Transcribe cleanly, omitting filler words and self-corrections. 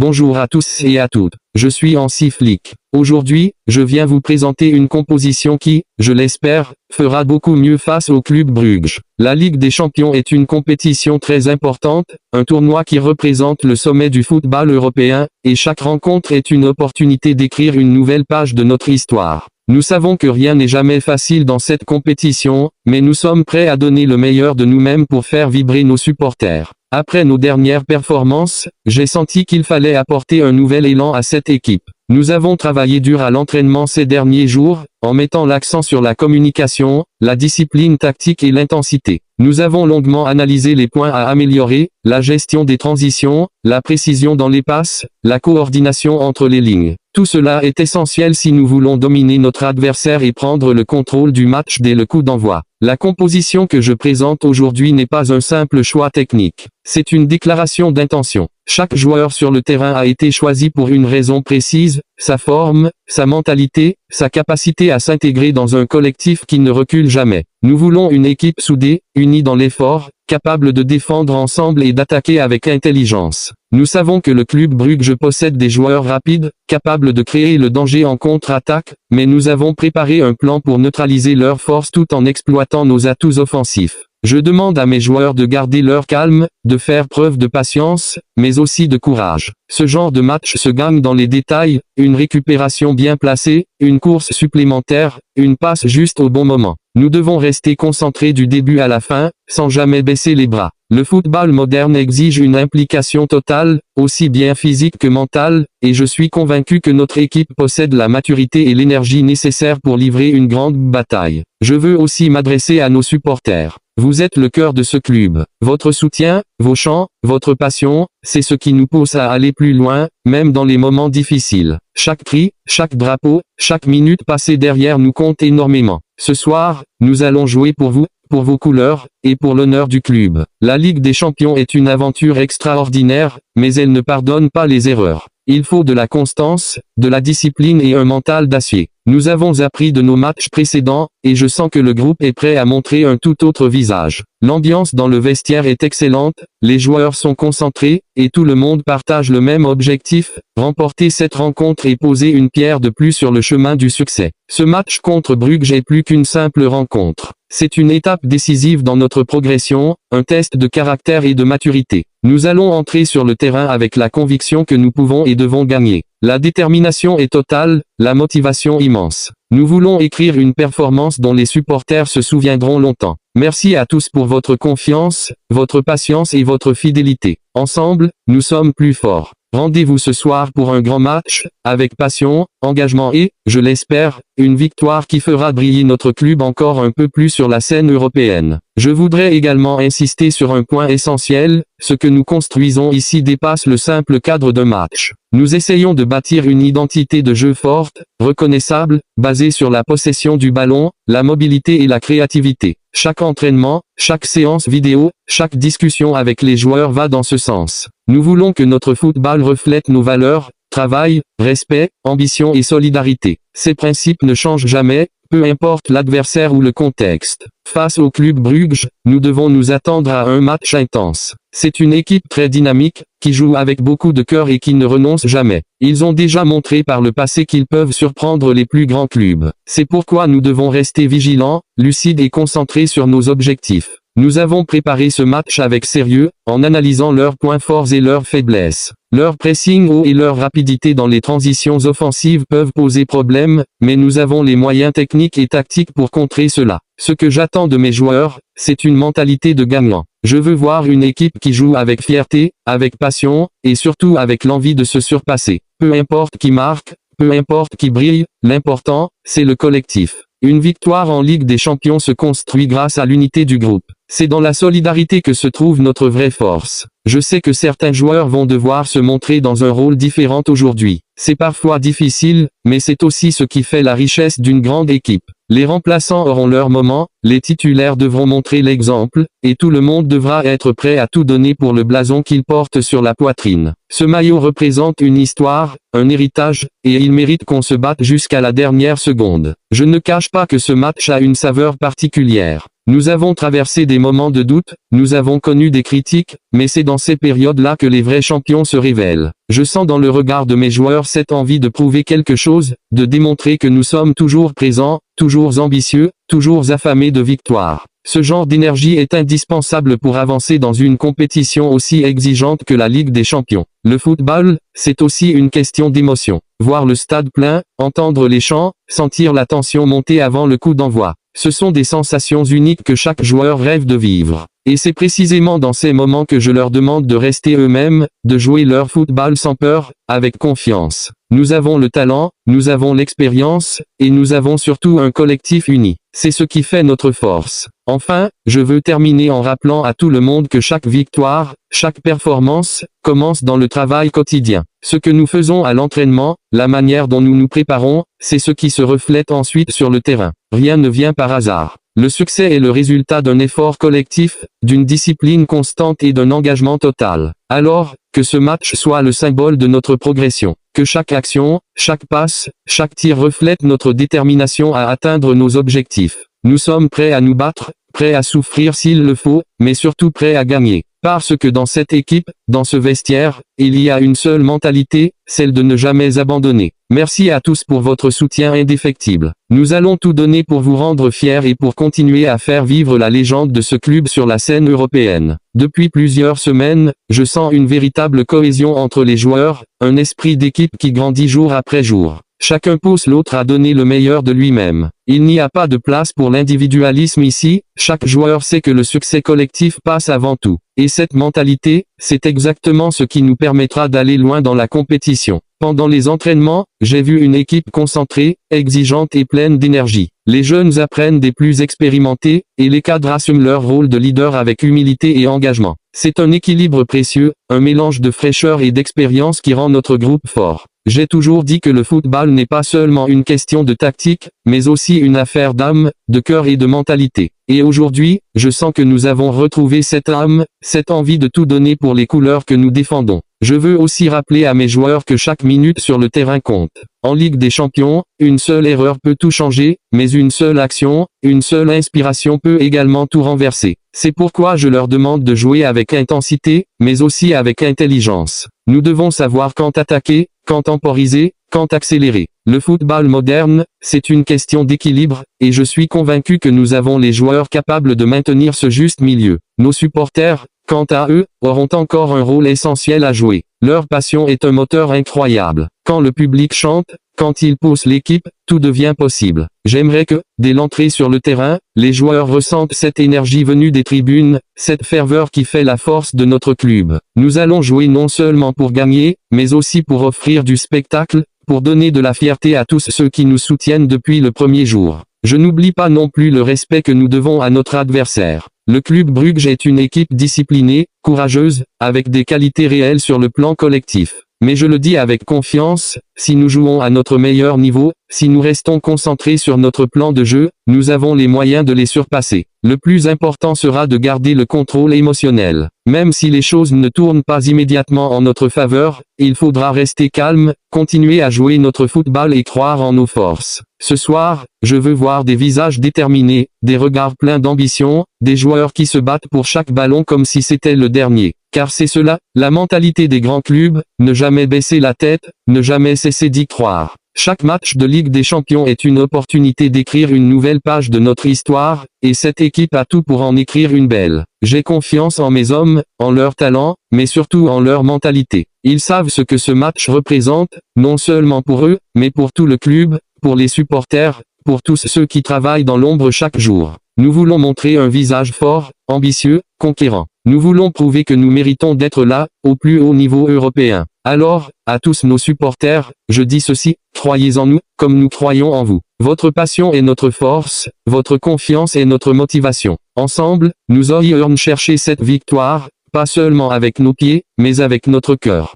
Bonjour à tous et à toutes. Je suis Hansi Flick. Aujourd'hui, je viens vous présenter une composition qui, je l'espère, fera beaucoup mieux face au Club Brugge. La Ligue des Champions est une compétition très importante, un tournoi qui représente le sommet du football européen, et chaque rencontre est une opportunité d'écrire une nouvelle page de notre histoire. Nous savons que rien n'est jamais facile dans cette compétition, mais nous sommes prêts à donner le meilleur de nous-mêmes pour faire vibrer nos supporters. Après nos dernières performances, j'ai senti qu'il fallait apporter un nouvel élan à cette équipe. Nous avons travaillé dur à l'entraînement ces derniers jours, en mettant l'accent sur la communication, la discipline tactique et l'intensité. Nous avons longuement analysé les points à améliorer, la gestion des transitions, la précision dans les passes, la coordination entre les lignes. Tout cela est essentiel si nous voulons dominer notre adversaire et prendre le contrôle du match dès le coup d'envoi. La composition que je présente aujourd'hui n'est pas un simple choix technique. C'est une déclaration d'intention. Chaque joueur sur le terrain a été choisi pour une raison précise, sa forme, sa mentalité, sa capacité à s'intégrer dans un collectif qui ne recule jamais. Nous voulons une équipe soudée, unie dans l'effort, capable de défendre ensemble et d'attaquer avec intelligence. Nous savons que le Club Brugge possède des joueurs rapides, capables de créer le danger en contre-attaque, mais nous avons préparé un plan pour neutraliser leurs forces tout en exploitant nos atouts offensifs. Je demande à mes joueurs de garder leur calme, de faire preuve de patience, mais aussi de courage. Ce genre de match se gagne dans les détails, une récupération bien placée, une course supplémentaire, une passe juste au bon moment. Nous devons rester concentrés du début à la fin, sans jamais baisser les bras. Le football moderne exige une implication totale, aussi bien physique que mentale, et je suis convaincu que notre équipe possède la maturité et l'énergie nécessaires pour livrer une grande bataille. Je veux aussi m'adresser à nos supporters. Vous êtes le cœur de ce club. Votre soutien, vos chants, votre passion, c'est ce qui nous pousse à aller plus loin, même dans les moments difficiles. Chaque cri, chaque drapeau, chaque minute passée derrière nous compte énormément. Ce soir, nous allons jouer pour vous, pour vos couleurs, et pour l'honneur du club. La Ligue des Champions est une aventure extraordinaire, mais elle ne pardonne pas les erreurs. Il faut de la constance, de la discipline et un mental d'acier. Nous avons appris de nos matchs précédents, et je sens que le groupe est prêt à montrer un tout autre visage. L'ambiance dans le vestiaire est excellente, les joueurs sont concentrés, et tout le monde partage le même objectif, remporter cette rencontre et poser une pierre de plus sur le chemin du succès. Ce match contre Brugge est plus qu'une simple rencontre. C'est une étape décisive dans notre progression, un test de caractère et de maturité. Nous allons entrer sur le terrain avec la conviction que nous pouvons et devons gagner. La détermination est totale, la motivation immense. Nous voulons écrire une performance dont les supporters se souviendront longtemps. Merci à tous pour votre confiance, votre patience et votre fidélité. Ensemble, nous sommes plus forts. Rendez-vous ce soir pour un grand match, avec passion, engagement et, je l'espère, une victoire qui fera briller notre club encore un peu plus sur la scène européenne. Je voudrais également insister sur un point essentiel, ce que nous construisons ici dépasse le simple cadre d'un match. Nous essayons de bâtir une identité de jeu forte, reconnaissable, basée sur la possession du ballon, la mobilité et la créativité. Chaque entraînement, chaque séance vidéo, chaque discussion avec les joueurs va dans ce sens. Nous voulons que notre football reflète nos valeurs, travail, respect, ambition et solidarité. Ces principes ne changent jamais, peu importe l'adversaire ou le contexte. Face au Club Brugge, nous devons nous attendre à un match intense. C'est une équipe très dynamique, qui joue avec beaucoup de cœur et qui ne renonce jamais. Ils ont déjà montré par le passé qu'ils peuvent surprendre les plus grands clubs. C'est pourquoi nous devons rester vigilants, lucides et concentrés sur nos objectifs. Nous avons préparé ce match avec sérieux, en analysant leurs points forts et leurs faiblesses. Leur pressing haut et leur rapidité dans les transitions offensives peuvent poser problème, mais nous avons les moyens techniques et tactiques pour contrer cela. Ce que j'attends de mes joueurs, c'est une mentalité de gagnant. Je veux voir une équipe qui joue avec fierté, avec passion, et surtout avec l'envie de se surpasser. Peu importe qui marque, peu importe qui brille, l'important, c'est le collectif. Une victoire en Ligue des Champions se construit grâce à l'unité du groupe. C'est dans la solidarité que se trouve notre vraie force. Je sais que certains joueurs vont devoir se montrer dans un rôle différent aujourd'hui. C'est parfois difficile, mais c'est aussi ce qui fait la richesse d'une grande équipe. Les remplaçants auront leur moment, les titulaires devront montrer l'exemple, et tout le monde devra être prêt à tout donner pour le blason qu'il porte sur la poitrine. Ce maillot représente une histoire, un héritage, et il mérite qu'on se batte jusqu'à la dernière seconde. Je ne cache pas que ce match a une saveur particulière. Nous avons traversé des moments de doute, nous avons connu des critiques, mais c'est dans ces périodes-là que les vrais champions se révèlent. Je sens dans le regard de mes joueurs cette envie de prouver quelque chose, de démontrer que nous sommes toujours présents, toujours ambitieux, toujours affamés de victoire. Ce genre d'énergie est indispensable pour avancer dans une compétition aussi exigeante que la Ligue des Champions. Le football, c'est aussi une question d'émotion. Voir le stade plein, entendre les chants, sentir la tension monter avant le coup d'envoi. Ce sont des sensations uniques que chaque joueur rêve de vivre. Et c'est précisément dans ces moments que je leur demande de rester eux-mêmes, de jouer leur football sans peur, avec confiance. Nous avons le talent, nous avons l'expérience, et nous avons surtout un collectif uni. C'est ce qui fait notre force. Enfin, je veux terminer en rappelant à tout le monde que chaque victoire, chaque performance, commence dans le travail quotidien. Ce que nous faisons à l'entraînement, la manière dont nous nous préparons, c'est ce qui se reflète ensuite sur le terrain. Rien ne vient par hasard. Le succès est le résultat d'un effort collectif, d'une discipline constante et d'un engagement total. Alors, que ce match soit le symbole de notre progression. Que chaque action, chaque passe, chaque tir reflète notre détermination à atteindre nos objectifs. Nous sommes prêts à nous battre, prêts à souffrir s'il le faut, mais surtout prêts à gagner. Parce que dans cette équipe, dans ce vestiaire, il y a une seule mentalité, celle de ne jamais abandonner. Merci à tous pour votre soutien indéfectible. Nous allons tout donner pour vous rendre fiers et pour continuer à faire vivre la légende de ce club sur la scène européenne. Depuis plusieurs semaines, je sens une véritable cohésion entre les joueurs, un esprit d'équipe qui grandit jour après jour. Chacun pousse l'autre à donner le meilleur de lui-même. Il n'y a pas de place pour l'individualisme ici, chaque joueur sait que le succès collectif passe avant tout. Et cette mentalité, c'est exactement ce qui nous permettra d'aller loin dans la compétition. Pendant les entraînements, j'ai vu une équipe concentrée, exigeante et pleine d'énergie. Les jeunes apprennent des plus expérimentés, et les cadres assument leur rôle de leader avec humilité et engagement. C'est un équilibre précieux, un mélange de fraîcheur et d'expérience qui rend notre groupe fort. J'ai toujours dit que le football n'est pas seulement une question de tactique, mais aussi une affaire d'âme, de cœur et de mentalité. Et aujourd'hui, je sens que nous avons retrouvé cette âme, cette envie de tout donner pour les couleurs que nous défendons. Je veux aussi rappeler à mes joueurs que chaque minute sur le terrain compte. En Ligue des Champions, une seule erreur peut tout changer, mais une seule action, une seule inspiration peut également tout renverser. C'est pourquoi je leur demande de jouer avec intensité, mais aussi avec intelligence. Nous devons savoir quand attaquer, quand temporiser, quand accélérer. Le football moderne, c'est une question d'équilibre, et je suis convaincu que nous avons les joueurs capables de maintenir ce juste milieu. Nos supporters, quant à eux, auront encore un rôle essentiel à jouer. Leur passion est un moteur incroyable. Quand le public chante, quand il pousse l'équipe, tout devient possible. J'aimerais que, dès l'entrée sur le terrain, les joueurs ressentent cette énergie venue des tribunes, cette ferveur qui fait la force de notre club. Nous allons jouer non seulement pour gagner, mais aussi pour offrir du spectacle, pour donner de la fierté à tous ceux qui nous soutiennent depuis le premier jour. Je n'oublie pas non plus le respect que nous devons à notre adversaire. Le club Bruges est une équipe disciplinée, courageuse, avec des qualités réelles sur le plan collectif. Mais je le dis avec confiance, si nous jouons à notre meilleur niveau, si nous restons concentrés sur notre plan de jeu, nous avons les moyens de les surpasser. Le plus important sera de garder le contrôle émotionnel. Même si les choses ne tournent pas immédiatement en notre faveur, il faudra rester calme, continuer à jouer notre football et croire en nos forces. Ce soir, je veux voir des visages déterminés, des regards pleins d'ambition, des joueurs qui se battent pour chaque ballon comme si c'était le dernier. Car c'est cela, la mentalité des grands clubs, ne jamais baisser la tête, ne jamais cesser d'y croire. Chaque match de Ligue des Champions est une opportunité d'écrire une nouvelle page de notre histoire, et cette équipe a tout pour en écrire une belle. J'ai confiance en mes hommes, en leur talent, mais surtout en leur mentalité. Ils savent ce que ce match représente, non seulement pour eux, mais pour tout le club, pour les supporters, pour tous ceux qui travaillent dans l'ombre chaque jour. Nous voulons montrer un visage fort, ambitieux, conquérant. Nous voulons prouver que nous méritons d'être là, au plus haut niveau européen. Alors, à tous nos supporters, je dis ceci, croyez en nous, comme nous croyons en vous. Votre passion est notre force, votre confiance est notre motivation. Ensemble, nous allons chercher cette victoire, pas seulement avec nos pieds, mais avec notre cœur.